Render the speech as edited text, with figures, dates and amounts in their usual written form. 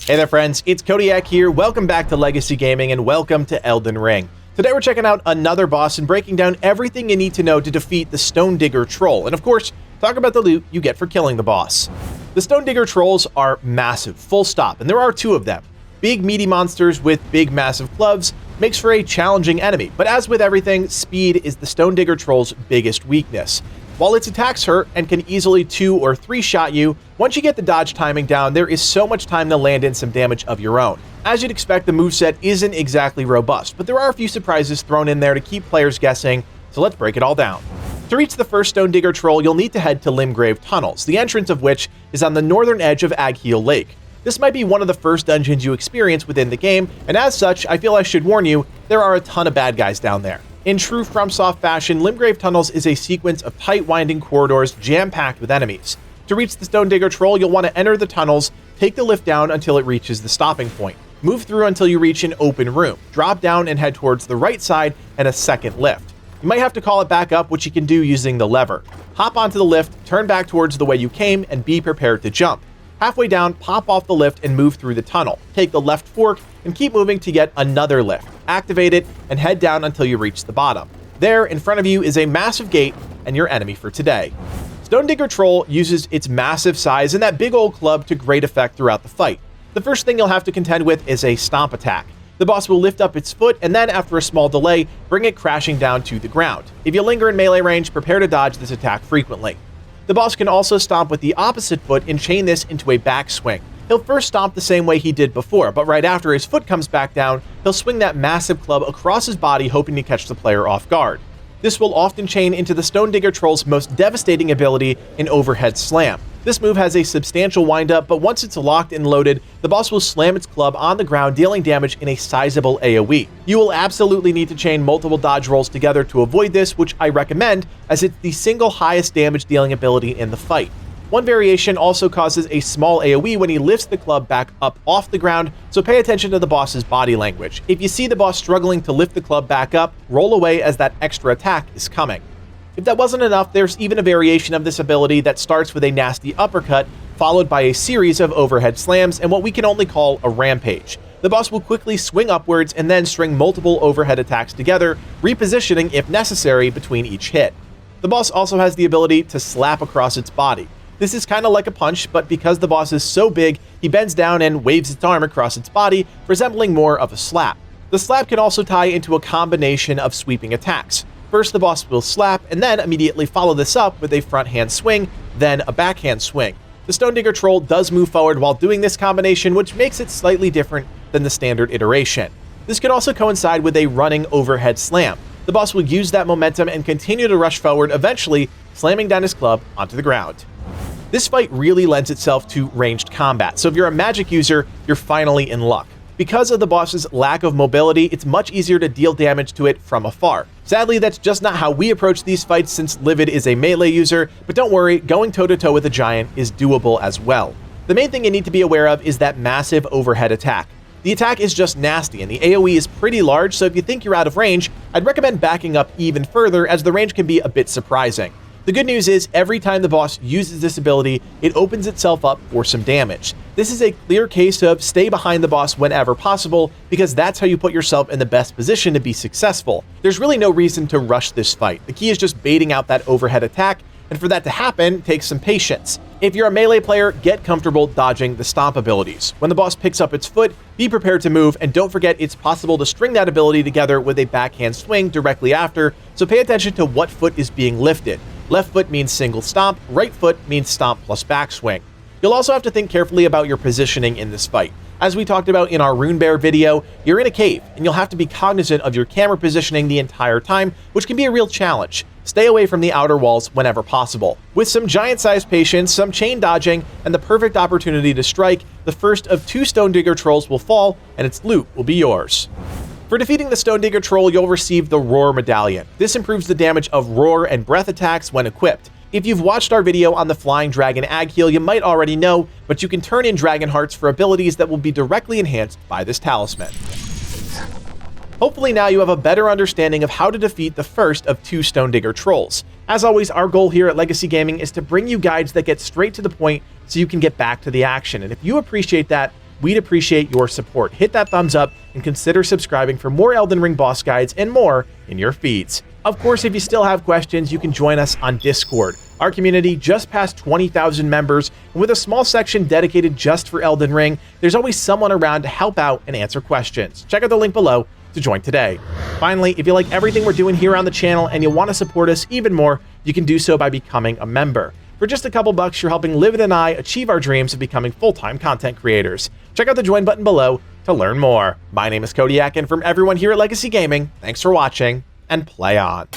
Hey there friends, it's Codiak here, welcome back to Legacy Gaming and welcome to Elden Ring. Today we're checking out another boss and breaking down everything you need to know to defeat the Stonedigger Troll, and of course, talk about the loot you get for killing the boss. The Stonedigger Trolls are massive, full stop, and there are two of them. Big meaty monsters with big massive clubs makes for a challenging enemy, but as with everything, speed is the Stonedigger Troll's biggest weakness. While its attacks hurt and can easily 2 or 3 shot you, once you get the dodge timing down, there is so much time to land in some damage of your own. As you'd expect, the moveset isn't exactly robust, but there are a few surprises thrown in there to keep players guessing, so let's break it all down. To reach the first Stonedigger Troll, you'll need to head to Limgrave tunnels, the entrance of which is on the northern edge of Agheel Lake. This might be one of the first dungeons you experience within the game, and as such, I feel I should warn you, there are a ton of bad guys down there. In true FromSoft fashion, Limgrave tunnels is a sequence of tight winding corridors jam-packed with enemies. To reach the Stonedigger Troll, you'll want to enter the tunnels, take the lift down until it reaches the stopping point. Move through until you reach an open room, drop down and head towards the right side and a second lift. You might have to call it back up, which you can do using the lever. Hop onto the lift, turn back towards the way you came, and be prepared to jump. Halfway down, pop off the lift and move through the tunnel. Take the left fork and keep moving to get another lift. Activate it and head down until you reach the bottom. There, in front of you, is a massive gate and your enemy for today. Stonedigger Troll uses its massive size and that big old club to great effect throughout the fight. The first thing you'll have to contend with is a stomp attack. The boss will lift up its foot and then, after a small delay, bring it crashing down to the ground. If you linger in melee range, prepare to dodge this attack frequently. The boss can also stomp with the opposite foot and chain this into a backswing. He'll first stomp the same way he did before, but right after his foot comes back down, he'll swing that massive club across his body, hoping to catch the player off guard. This will often chain into the Stonedigger Troll's most devastating ability, an overhead slam. This move has a substantial windup, but once it's locked and loaded, the boss will slam its club on the ground, dealing damage in a sizable AoE. You will absolutely need to chain multiple dodge rolls together to avoid this, which I recommend, as it's the single highest damage dealing ability in the fight. One variation also causes a small AoE when he lifts the club back up off the ground, so pay attention to the boss's body language. If you see the boss struggling to lift the club back up, roll away as that extra attack is coming. If that wasn't enough, there's even a variation of this ability that starts with a nasty uppercut, followed by a series of overhead slams and what we can only call a rampage. The boss will quickly swing upwards and then string multiple overhead attacks together, repositioning if necessary between each hit. The boss also has the ability to slap across its body. This is kind of like a punch, but because the boss is so big, he bends down and waves its arm across its body, resembling more of a slap. The slap can also tie into a combination of sweeping attacks. First, the boss will slap, and then immediately follow this up with a front hand swing, then a backhand swing. The Stonedigger Troll does move forward while doing this combination, which makes it slightly different than the standard iteration. This could also coincide with a running overhead slam. The boss will use that momentum and continue to rush forward, eventually slamming down his club onto the ground. This fight really lends itself to ranged combat, so if you're a magic user, you're finally in luck. Because of the boss's lack of mobility, it's much easier to deal damage to it from afar. Sadly, that's just not how we approach these fights since Livid is a melee user, but don't worry, going toe-to-toe with a giant is doable as well. The main thing you need to be aware of is that massive overhead attack. The attack is just nasty, and the AoE is pretty large, so if you think you're out of range, I'd recommend backing up even further, as the range can be a bit surprising. The good news is, every time the boss uses this ability, it opens itself up for some damage. This is a clear case of stay behind the boss whenever possible, because that's how you put yourself in the best position to be successful. There's really no reason to rush this fight. The key is just baiting out that overhead attack, and for that to happen, takes some patience. If you're a melee player, get comfortable dodging the stomp abilities. When the boss picks up its foot, be prepared to move, and don't forget it's possible to string that ability together with a backhand swing directly after, so pay attention to what foot is being lifted. Left foot means single stomp, right foot means stomp plus backswing. You'll also have to think carefully about your positioning in this fight. As we talked about in our Rune Bear video, you're in a cave, and you'll have to be cognizant of your camera positioning the entire time, which can be a real challenge. Stay away from the outer walls whenever possible. With some giant-sized patience, some chain dodging, and the perfect opportunity to strike, the first of 2 Stonedigger Trolls will fall, and its loot will be yours. For defeating the Stonedigger Troll, you'll receive the Roar Medallion. This improves the damage of roar and breath attacks when equipped. If you've watched our video on the Flying Dragon Agheel, you might already know, but you can turn in Dragon Hearts for abilities that will be directly enhanced by this talisman. Hopefully now you have a better understanding of how to defeat the first of 2 Stonedigger Trolls. As always, our goal here at Legacy Gaming is to bring you guides that get straight to the point so you can get back to the action, and if you appreciate that, we'd appreciate your support. Hit that thumbs up and consider subscribing for more Elden Ring boss guides and more in your feeds. Of course, if you still have questions, you can join us on Discord. Our community just passed 20,000 members, and with a small section dedicated just for Elden Ring, there's always someone around to help out and answer questions. Check out the link below to join today. Finally, if you like everything we're doing here on the channel and you want to support us even more, you can do so by becoming a member. For just a couple bucks, you're helping Livid and I achieve our dreams of becoming full-time content creators. Check out the join button below to learn more. My name is Codiak, and from everyone here at Legacy Gaming, thanks for watching, and play on.